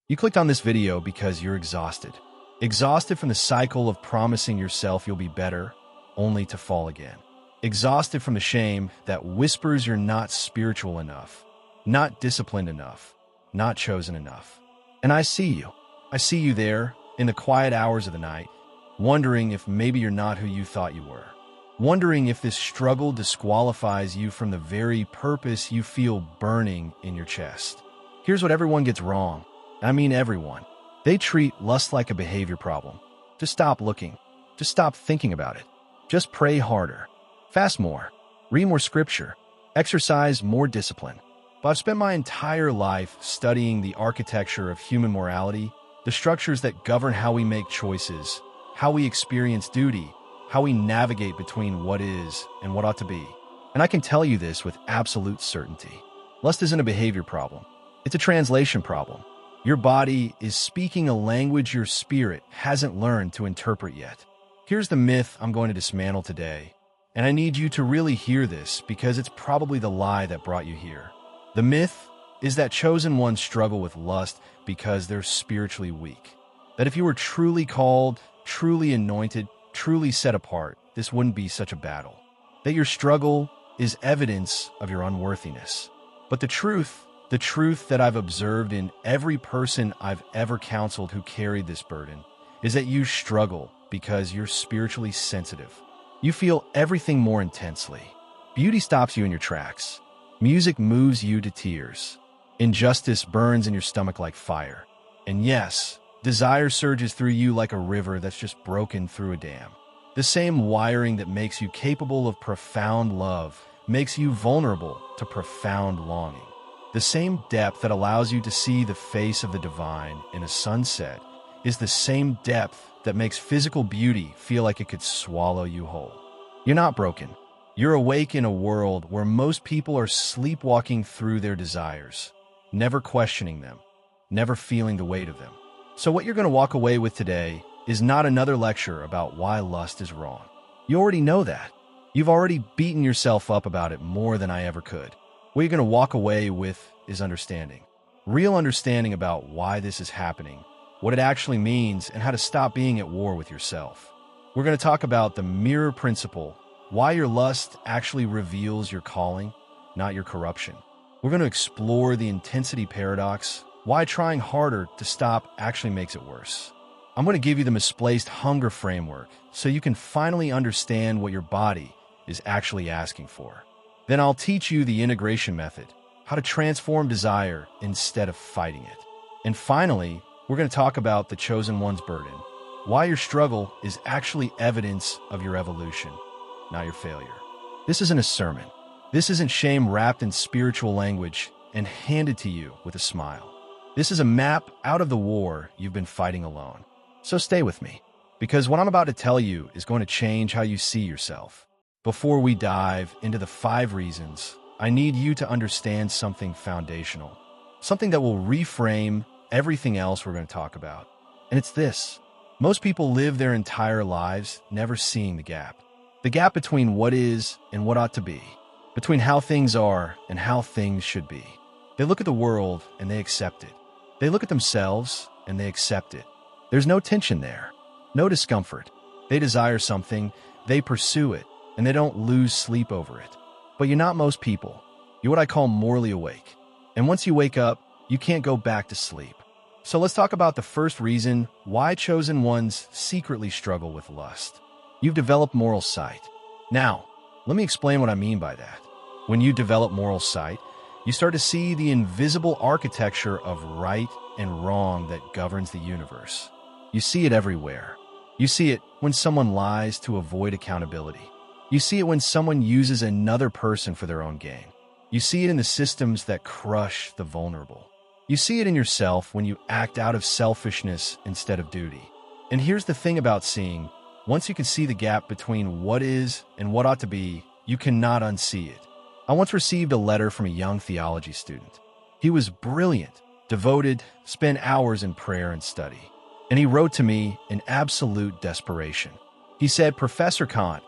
You clicked on this video because you're exhausted. Exhausted from the cycle of promising yourself you'll be better, only to fall again. Exhausted from the shame that whispers you're not spiritual enough, not disciplined enough, not chosen enough. And I see you. I see you there, in the quiet hours of the night, wondering if maybe you're not who you thought you were. Wondering if this struggle disqualifies you from the very purpose you feel burning in your chest. Here's what everyone gets wrong. I mean everyone. They treat lust like a behavior problem. Just stop looking. Just stop thinking about it. Just pray harder. Fast more. Read more scripture. Exercise more discipline. But I've spent my entire life studying the architecture of human morality, the structures that govern how we make choices, how we experience duty, how we navigate between what is and what ought to be. And I can tell you this with absolute certainty. Lust isn't a behavior problem. It's a translation problem. Your body is speaking a language your spirit hasn't learned to interpret yet. Here's the myth I'm going to dismantle today, and I need you to really hear this because it's probably the lie that brought you here. The myth is that chosen ones struggle with lust because they're spiritually weak. That if you were truly called, truly anointed, truly set apart, this wouldn't be such a battle. That your struggle is evidence of your unworthiness. But the truth that I've observed in every person I've ever counseled who carried this burden is that you struggle because you're spiritually sensitive. You feel everything more intensely. Beauty stops you in your tracks. Music moves you to tears. Injustice burns in your stomach like fire. And yes, desire surges through you like a river that's just broken through a dam. The same wiring that makes you capable of profound love makes you vulnerable to profound longing. The same depth that allows you to see the face of the divine in a sunset is the same depth that makes physical beauty feel like it could swallow you whole. You're not broken. You're awake in a world where most people are sleepwalking through their desires, never questioning them, never feeling the weight of them. So what you're going to walk away with today is not another lecture about why lust is wrong. You already know that. You've already beaten yourself up about it more than I ever could. What you're going to walk away with is understanding. Real understanding about why this is happening, what it actually means, and how to stop being at war with yourself. We're going to talk about the mirror principle, why your lust actually reveals your calling, not your corruption. We're going to explore the intensity paradox, why trying harder to stop actually makes it worse. I'm going to give you the Misplaced Hunger Framework so you can finally understand what your body is actually asking for. Then I'll teach you the integration method, how to transform desire instead of fighting it. And finally, we're going to talk about the chosen one's burden, why your struggle is actually evidence of your evolution, not your failure. This isn't a sermon. This isn't shame wrapped in spiritual language and handed to you with a smile. This is a map out of the war you've been fighting alone. So stay with me, because what I'm about to tell you is going to change how you see yourself. Before we dive into the 5 reasons, I need you to understand something foundational, something that will reframe everything else we're going to talk about. And it's this. Most people live their entire lives never seeing the gap between what is and what ought to be, between how things are and how things should be. They look at the world and they accept it. They look at themselves and they accept it. There's no tension there, no discomfort. They desire something, they pursue it, and they don't lose sleep over it. But you're not most people. You're what I call morally awake. And once you wake up, you can't go back to sleep. So let's talk about the first reason why chosen ones secretly struggle with lust. You've developed moral sight. Now, let me explain what I mean by that. When you develop moral sight, you start to see the invisible architecture of right and wrong that governs the universe. You see it everywhere. You see it when someone lies to avoid accountability. You see it when someone uses another person for their own gain. You see it in the systems that crush the vulnerable. You see it in yourself when you act out of selfishness instead of duty. And here's the thing about seeing. Once you can see the gap between what is and what ought to be, you cannot unsee it. I once received a letter from a young theology student. He was brilliant, devoted, spent hours in prayer and study. And he wrote to me in absolute desperation. He said, "Professor Kant,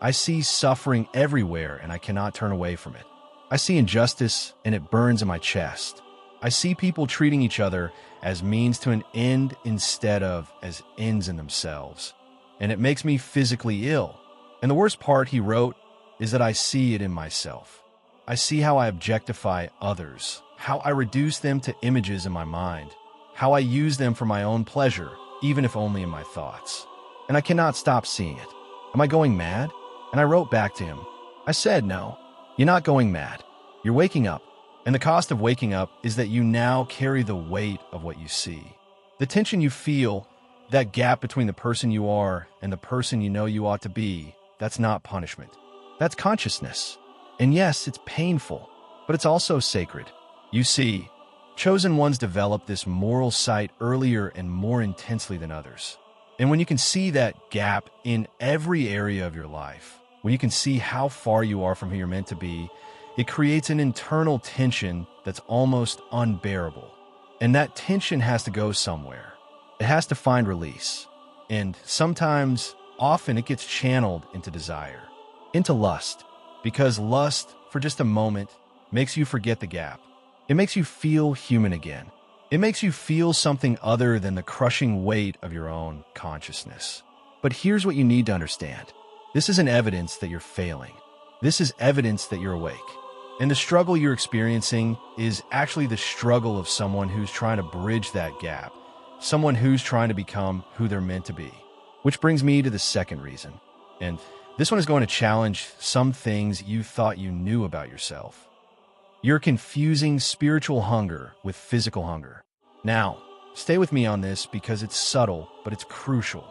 I see suffering everywhere and I cannot turn away from it. I see injustice and it burns in my chest. I see people treating each other as means to an end instead of as ends in themselves. And it makes me physically ill. And the worst part, he wrote, is that I see it in myself. I see how I objectify others, how I reduce them to images in my mind, how I use them for my own pleasure, even if only in my thoughts. And I cannot stop seeing it. Am I going mad? And I wrote back to him. I said, no, you're not going mad. You're waking up. And the cost of waking up is that you now carry the weight of what you see. The tension you feel, that gap between the person you are and the person you know you ought to be, that's not punishment. That's consciousness. And yes, it's painful, but it's also sacred. You see, chosen ones develop this moral sight earlier and more intensely than others. And when you can see that gap in every area of your life, when you can see how far you are from who you're meant to be, it creates an internal tension that's almost unbearable. And that tension has to go somewhere. It has to find release. And sometimes, often, it gets channeled into desire, into lust. Because lust, for just a moment, makes you forget the gap. It makes you feel human again. It makes you feel something other than the crushing weight of your own consciousness. But here's what you need to understand. This isn't evidence that you're failing. This is evidence that you're awake. And the struggle you're experiencing is actually the struggle of someone who's trying to bridge that gap, someone who's trying to become who they're meant to be. Which brings me to the second reason. And this one is going to challenge some things you thought you knew about yourself. You're confusing spiritual hunger with physical hunger. Now, stay with me on this because it's subtle, but it's crucial.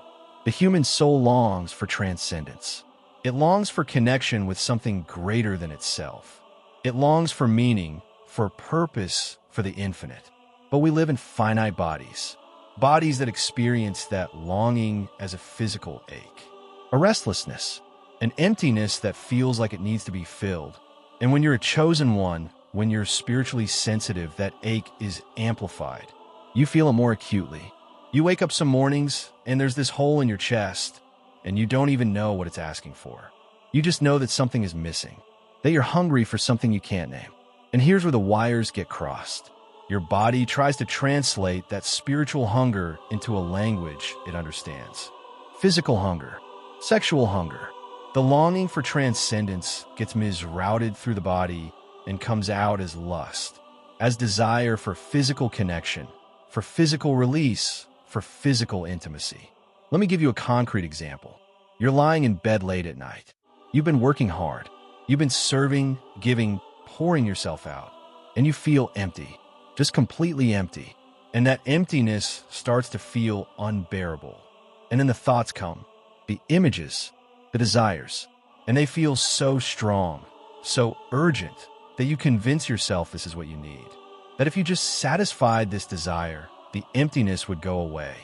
The human soul longs for transcendence. It longs for connection with something greater than itself. It longs for meaning, for purpose, for the infinite. But we live in finite bodies, bodies that experience that longing as a physical ache, a restlessness, an emptiness that feels like it needs to be filled. And when you're a chosen one, when you're spiritually sensitive, that ache is amplified. You feel it more acutely. You wake up some mornings, and there's this hole in your chest, and you don't even know what it's asking for. You just know that something is missing, that you're hungry for something you can't name. And here's where the wires get crossed. Your body tries to translate that spiritual hunger into a language it understands. Physical hunger, sexual hunger. The longing for transcendence gets misrouted through the body and comes out as lust, as desire for physical connection, for physical release, for physical intimacy. Let me give you a concrete example. You're lying in bed late at night. You've been working hard. You've been serving, giving, pouring yourself out, and you feel empty, just completely empty. And that emptiness starts to feel unbearable. And then the thoughts come, the images, the desires, and they feel so strong, so urgent, that you convince yourself this is what you need. That if you just satisfied this desire, the emptiness would go away.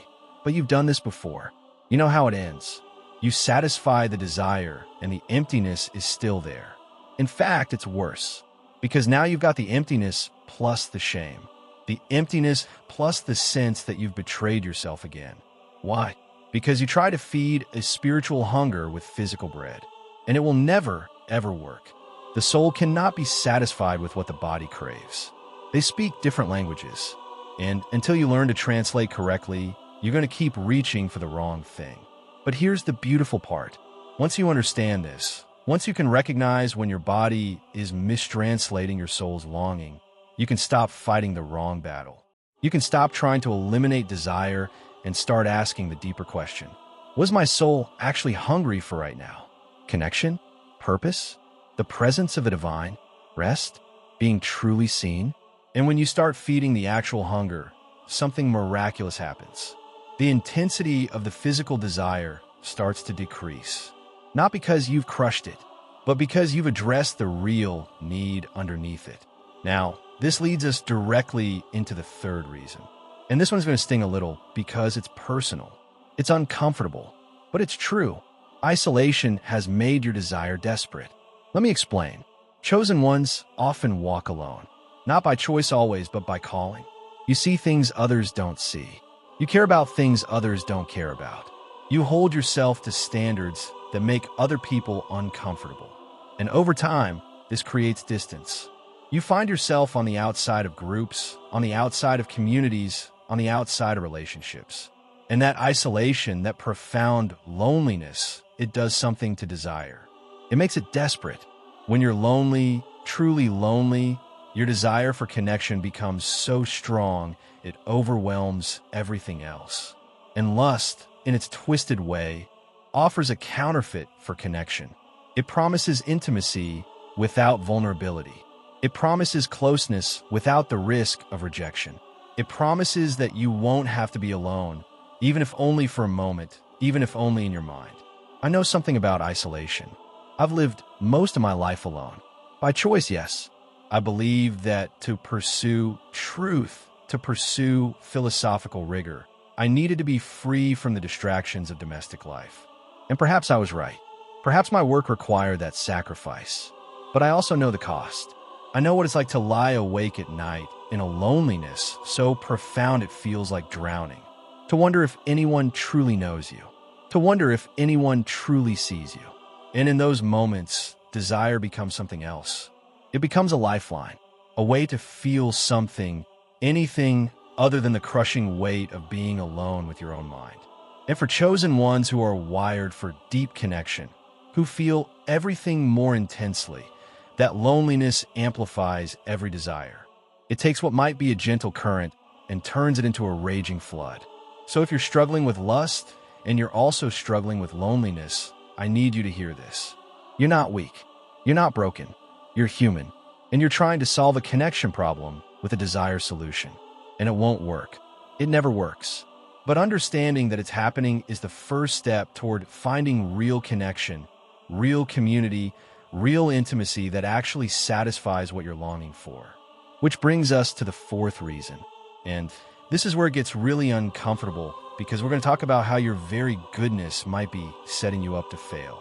But you've done this before. You know how it ends. You satisfy the desire, and the emptiness is still there. In fact, it's worse, because now you've got the emptiness plus the shame. The emptiness plus the sense that you've betrayed yourself again. Why? Because you try to feed a spiritual hunger with physical bread, and it will never, ever work. The soul cannot be satisfied with what the body craves. They speak different languages, and until you learn to translate correctly, you're going to keep reaching for the wrong thing. But here's the beautiful part. Once you understand this, once you can recognize when your body is mistranslating your soul's longing, you can stop fighting the wrong battle. You can stop trying to eliminate desire and start asking the deeper question. Was my soul actually hungry for right now? Connection? Purpose? The presence of the divine? Rest? Being truly seen? And when you start feeding the actual hunger, something miraculous happens. The intensity of the physical desire starts to decrease. Not because you've crushed it, but because you've addressed the real need underneath it. Now, this leads us directly into the third reason. And this one's going to sting a little because it's personal. It's uncomfortable, but it's true. Isolation has made your desire desperate. Let me explain. Chosen ones often walk alone. Not by choice always, but by calling. You see things others don't see. You care about things others don't care about. You hold yourself to standards that make other people uncomfortable. And over time, this creates distance. You find yourself on the outside of groups, on the outside of communities, on the outside of relationships. And that isolation, that profound loneliness, it does something to desire. It makes it desperate. When you're lonely, truly lonely, your desire for connection becomes so strong, it overwhelms everything else. And lust, in its twisted way, offers a counterfeit for connection. It promises intimacy without vulnerability. It promises closeness without the risk of rejection. It promises that you won't have to be alone, even if only for a moment, even if only in your mind. I know something about isolation. I've lived most of my life alone. By choice, yes. I believe that to pursue truth, to pursue philosophical rigor, I needed to be free from the distractions of domestic life. And perhaps I was right. Perhaps my work required that sacrifice. But I also know the cost. I know what it's like to lie awake at night in a loneliness so profound it feels like drowning. To wonder if anyone truly knows you. To wonder if anyone truly sees you. And in those moments, desire becomes something else. It becomes a lifeline, a way to feel something, anything other than the crushing weight of being alone with your own mind. And for chosen ones who are wired for deep connection, who feel everything more intensely, that loneliness amplifies every desire. It takes what might be a gentle current and turns it into a raging flood. So if you're struggling with lust and you're also struggling with loneliness, I need you to hear this. You're not weak. You're not broken. You're human. And you're trying to solve a connection problem with a desire solution. And it won't work. It never works. But understanding that it's happening is the first step toward finding real connection, real community, real intimacy that actually satisfies what you're longing for. Which brings us to the fourth reason. And this is where it gets really uncomfortable because we're going to talk about how your very goodness might be setting you up to fail.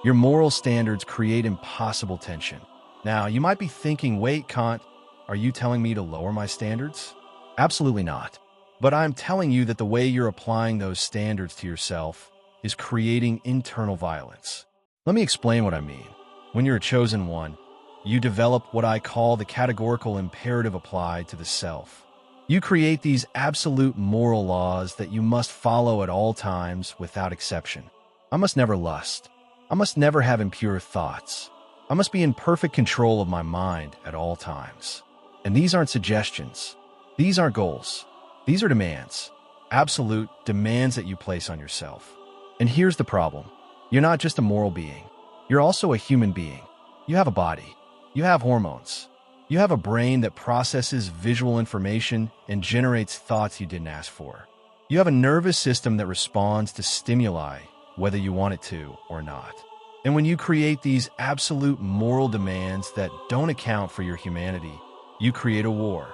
Your moral standards create impossible tension. Now, you might be thinking, wait, Kant, are you telling me to lower my standards? Absolutely not. But I'm telling you that the way you're applying those standards to yourself is creating internal violence. Let me explain what I mean. When you're a chosen one, you develop what I call the categorical imperative applied to the self. You create these absolute moral laws that you must follow at all times without exception. I must never lust. I must never have impure thoughts. I must be in perfect control of my mind at all times. And these aren't suggestions. These aren't goals. These are demands. Absolute demands that you place on yourself. And here's the problem. You're not just a moral being. You're also a human being. You have a body. You have hormones. You have a brain that processes visual information and generates thoughts you didn't ask for. You have a nervous system that responds to stimuli, whether you want it to or not. And when you create these absolute moral demands that don't account for your humanity, you create a war.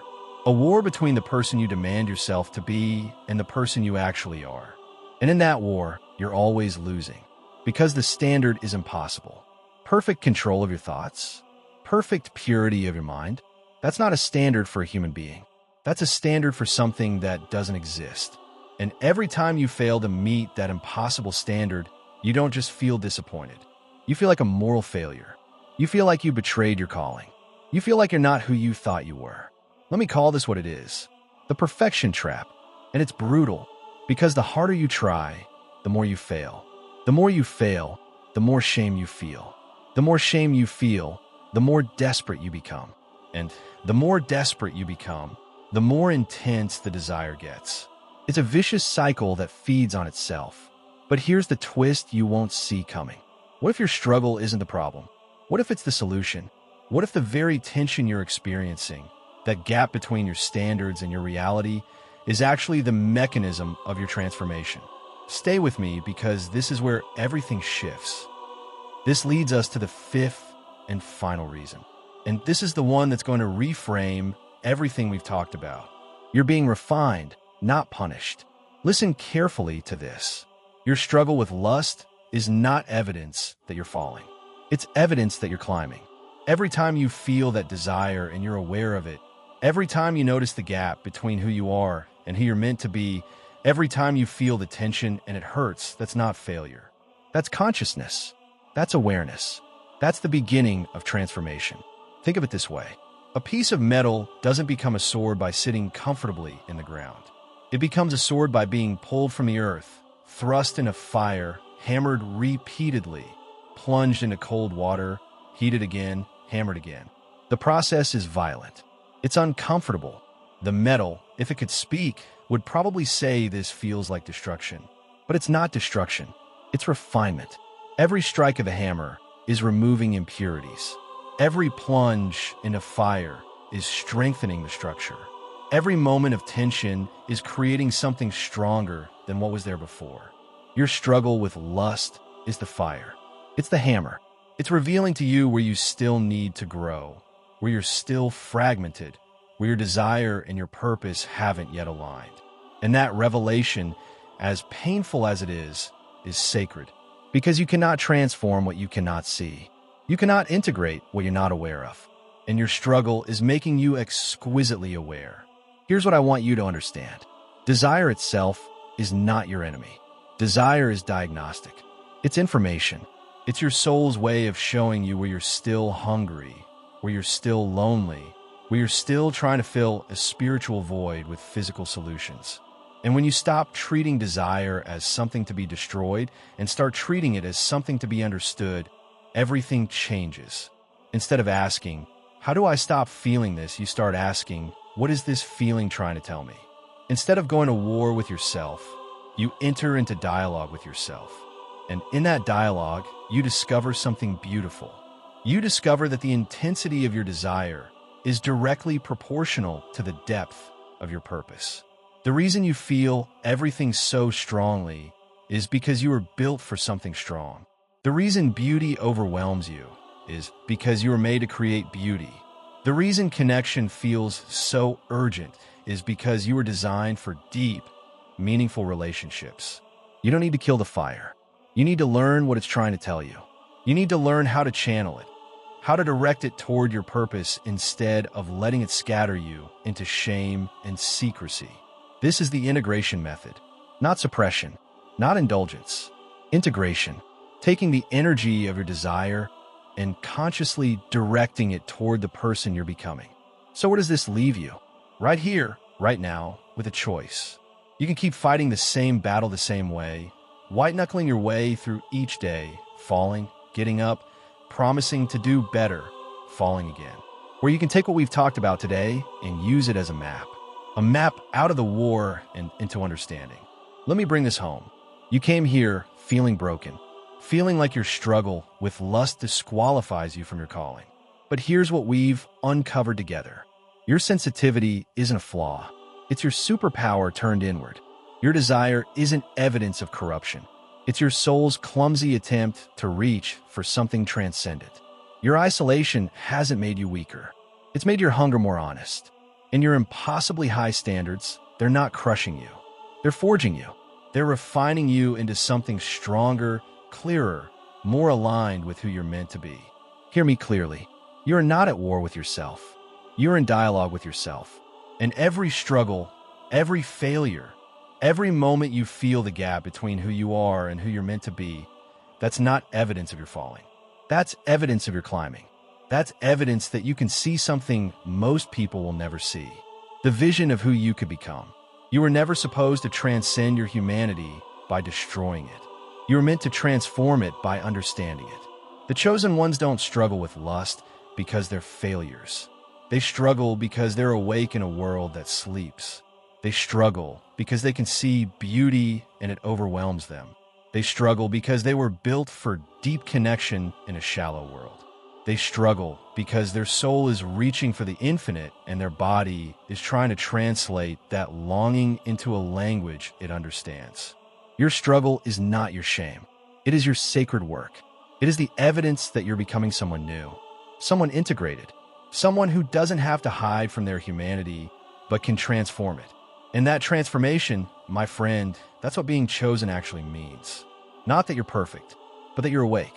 A war between the person you demand yourself to be and the person you actually are. And in that war, you're always losing. Because the standard is impossible. Perfect control of your thoughts, perfect purity of your mind, that's not a standard for a human being. That's a standard for something that doesn't exist. And every time you fail to meet that impossible standard, you don't just feel disappointed. You feel like a moral failure. You feel like you betrayed your calling. You feel like you're not who you thought you were. Let me call this what it is. The perfection trap. And it's brutal, because the harder you try, the more you fail. The more you fail, the more shame you feel. The more shame you feel, the more desperate you become. And the more desperate you become, the more intense the desire gets. It's a vicious cycle that feeds on itself. But here's the twist you won't see coming. What if your struggle isn't the problem? What if it's the solution? What if the very tension you're experiencing, that gap between your standards and your reality, is actually the mechanism of your transformation? Stay with me because this is where everything shifts. This leads us to the fifth and final reason. And this is the one that's going to reframe everything we've talked about. You're being refined, not punished. Listen carefully to this. Your struggle with lust is not evidence that you're falling. It's evidence that you're climbing. Every time you feel that desire and you're aware of it, every time you notice the gap between who you are and who you're meant to be, every time you feel the tension and it hurts, that's not failure. That's consciousness. That's awareness. That's the beginning of transformation. Think of it this way. A piece of metal doesn't become a sword by sitting comfortably in the ground. It becomes a sword by being pulled from the earth, thrust into fire, hammered repeatedly, plunged into cold water, heated again, hammered again. The process is violent. It's uncomfortable. The metal, if it could speak, would probably say this feels like destruction. But it's not destruction. It's refinement. Every strike of a hammer is removing impurities. Every plunge into fire is strengthening the structure. Every moment of tension is creating something stronger than what was there before. Your struggle with lust is the fire. It's the hammer. It's revealing to you where you still need to grow, where you're still fragmented, where your desire and your purpose haven't yet aligned. And that revelation, as painful as it is sacred, because you cannot transform what you cannot see. You cannot integrate what you're not aware of. And your struggle is making you exquisitely aware. Here's what I want you to understand. Desire itself is not your enemy. Desire is diagnostic. It's information. It's your soul's way of showing you where you're still hungry, where you're still lonely, where you're still trying to fill a spiritual void with physical solutions. And when you stop treating desire as something to be destroyed and start treating it as something to be understood, everything changes. Instead of asking, how do I stop feeling this? You start asking, what is this feeling trying to tell me? Instead of going to war with yourself, you enter into dialogue with yourself. And in that dialogue, you discover something beautiful. You discover that the intensity of your desire is directly proportional to the depth of your purpose. The reason you feel everything so strongly is because you were built for something strong. The reason beauty overwhelms you is because you were made to create beauty. The reason connection feels so urgent is because you were designed for deep, meaningful relationships. You don't need to kill the fire. You need to learn what it's trying to tell you. You need to learn how to channel it, how to direct it toward your purpose instead of letting it scatter you into shame and secrecy. This is the integration method, not suppression, not indulgence. Integration, taking the energy of your desire and consciously directing it toward the person you're becoming. So where does this leave you? Right here, right now, with a choice. You can keep fighting the same battle the same way, white-knuckling your way through each day, falling, getting up, promising to do better, falling again. Or you can take what we've talked about today and use it as a map out of the war and into understanding. Let me bring this home. You came here feeling broken, feeling like your struggle with lust disqualifies you from your calling. But here's what we've uncovered together. Your sensitivity isn't a flaw. It's your superpower turned inward. Your desire isn't evidence of corruption. It's your soul's clumsy attempt to reach for something transcendent. Your isolation hasn't made you weaker. It's made your hunger more honest. And your impossibly high standards, they're not crushing you. They're forging you. They're refining you into something stronger, clearer, more aligned with who you're meant to be. Hear me clearly. You're not at war with yourself. You're in dialogue with yourself. And every struggle, every failure, every moment you feel the gap between who you are and who you're meant to be, that's not evidence of your falling. That's evidence of your climbing. That's evidence that you can see something most people will never see. The vision of who you could become. You were never supposed to transcend your humanity by destroying it. You were meant to transform it by understanding it. The chosen ones don't struggle with lust because they're failures. They struggle because they're awake in a world that sleeps. They struggle because they can see beauty and it overwhelms them. They struggle because they were built for deep connection in a shallow world. They struggle because their soul is reaching for the infinite and their body is trying to translate that longing into a language it understands. Your struggle is not your shame. It is your sacred work. It is the evidence that you're becoming someone new, someone integrated, someone who doesn't have to hide from their humanity, but can transform it. And that transformation, my friend, that's what being chosen actually means. Not that you're perfect, but that you're awake,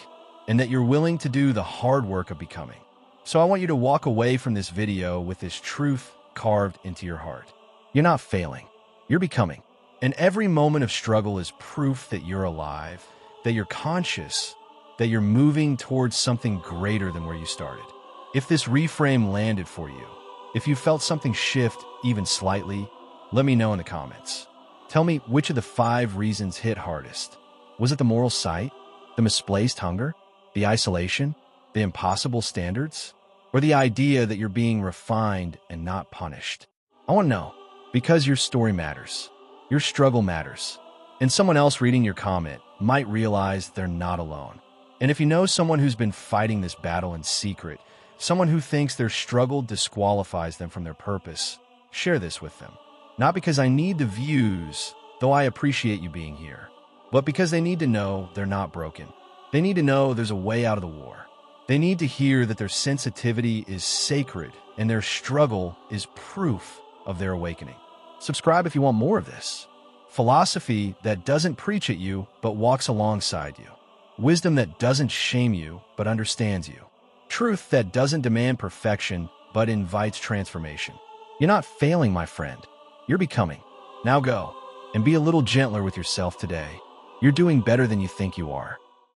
and that you're willing to do the hard work of becoming. So I want you to walk away from this video with this truth carved into your heart. You're not failing. You're becoming. And every moment of struggle is proof that you're alive, that you're conscious, that you're moving towards something greater than where you started. If this reframe landed for you, if you felt something shift even slightly, Let me know in the comments. Tell me which of the 5 reasons hit hardest. Was it the moral sight, the misplaced hunger, the isolation, the impossible standards, or the idea that you're being refined and not punished? I want to know, because your story matters. Your struggle matters. And someone else reading your comment might realize they're not alone. And if you know someone who's been fighting this battle in secret, someone who thinks their struggle disqualifies them from their purpose, share this with them. Not because I need the views, though I appreciate you being here, but because they need to know they're not broken. They need to know there's a way out of the war. They need to hear that their sensitivity is sacred and their struggle is proof of their awakening. Subscribe if you want more of this. Philosophy that doesn't preach at you but walks alongside you. Wisdom that doesn't shame you but understands you. Truth that doesn't demand perfection but invites transformation. You're not failing, my friend. You're becoming. Now go and be a little gentler with yourself today. You're doing better than you think you are.